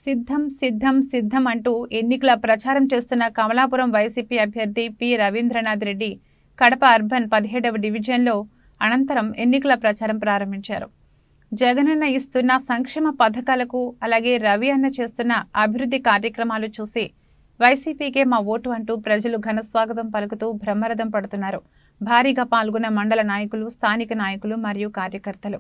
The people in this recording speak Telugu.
సిద్ధం సిద్ధం సిద్ధం అంటూ ఎన్నికల ప్రచారం చేస్తున్న కమలాపురం వైసీపీ అభ్యర్థి పి రవీంద్రనాథ్ రెడ్డి కడప అర్బన్ 17వ డివిజన్లో అనంతరం ఎన్నికల ప్రచారం ప్రారంభించారు. జగనన్న ఇస్తున్న సంక్షేమ పథకాలకు అలాగే రవి అన్న చేస్తున్న అభివృద్ధి కార్యక్రమాలు చూసి వైసీపీకే మా ఓటు అంటూ ప్రజలు ఘన స్వాగతం పలుకుతూ బ్రహ్మరథం పడుతున్నారు. భారీగా పాల్గొన్న మండల నాయకులు, స్థానిక నాయకులు మరియు కార్యకర్తలు.